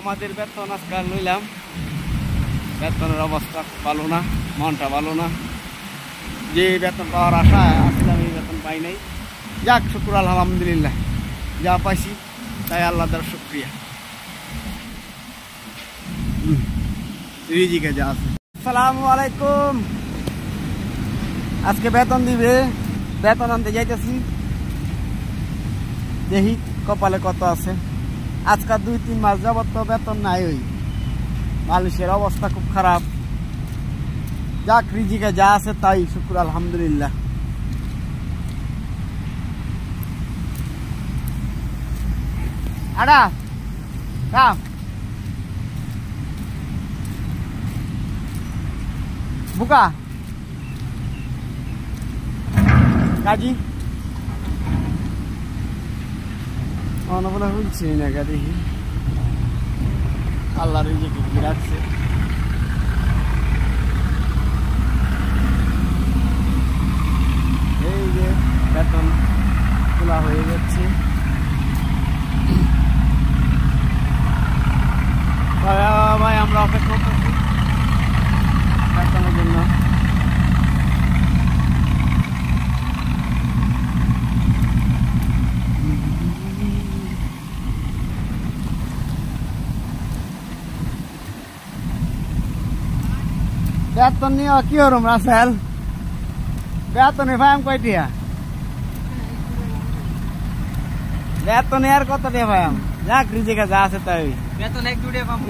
আমাদের বেতন আজকাল লইলাম, বেতনের অবস্থা ভালো না, মনটা ভালো না। যে বেতন পাওয়ার আশা আসলাম এই বেতন পাই নাই। যাক, শুক্র আলহামদুলিল্লাহ, যা পাইছি তাই আল্লাহ তার শুক্রিয়া। রিজিকে যা আছে। আসসালামু আলাইকুম। আজকে বেতন দিবে, বেতন আনতে যাইতেছি, দেখি কপালে কত আছে। আজকাল 2-3 মাস যাবত তো বেতন নাই। ওই মানুষের অবস্থা খুব খারাপ। যাক, রিজিকে যা আছে তাই শুক্র আলহামদুলিল্লাহ। আড়া কাম বুকা কাজী অনবলা হচ্ছে না গাড়ি। আল্লাহ রিজিকে কি রাখছে। এই যে বেতন খোলা হয়ে যাচ্ছে। ভাই আমরা অপেক্ষা করছি বেতনের জন্য। বেতন নিয়ে কি হরম রাসেল? বেতনে ভাই আমি কয়টিয়া? বেতনে আর কত টাকা ভাই? যাক, রিজিকে যা আছে তাই। বেতন 1-2 টাকা পাবো।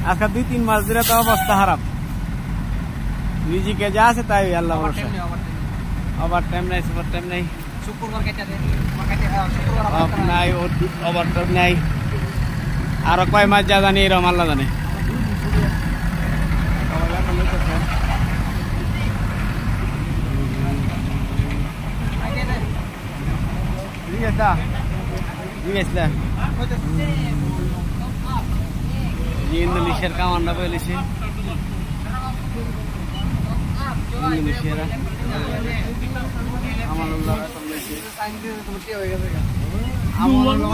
আজকে 2-3 মাস ধরে তো অবস্থা খারাপ। রিজিকে যা আছে তাই আল্লাহ ভরসা। ওভার টাইম নাই, সুপার টাইম নাই, শুক্রবার কেটে দেয়, অফ নাই, ওভার টাইম নাই। আরো কয় মাস যা জানি এরকম আল্লাহ জানে। ইন্দোনেশিয়ার কামান্ডা পেয়েছে, ইন্দোনেশিয়ারা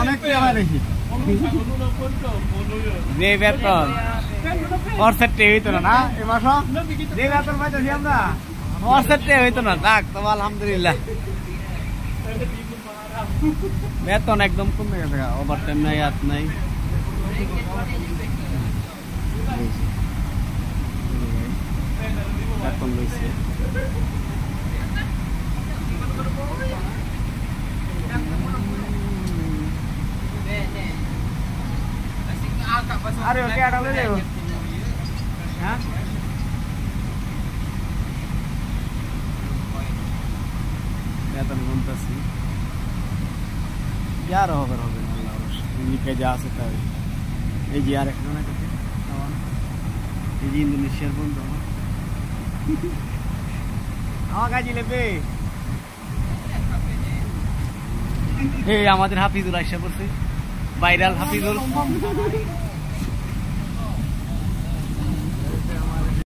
অনেক যে বেতন ফরসেটে হইতো না এ মাস, যে বেতন পাইতেছি আমরা ফরসেটে হইতো না। যাক, তো আলহামদুলিল্লাহ বেতন একদম কমে গেছে। ওভার টাইম নাই, হাত নাই। বেতন রয়েছে আরে ওকে আড়ালে দেবো। হ্যাঁ, বেতন কমতেছি, যার হবে হবে না আল্লাহ রিজিকে যা আছে তাই। এই যে আর একটা এই যে ইন্দোনেশিয়ার বন্ধু আমার কাজে নেবে। এই আমাদের হাফিজুল আইসা পড়ছে, ভাইরাল হাফিজুল।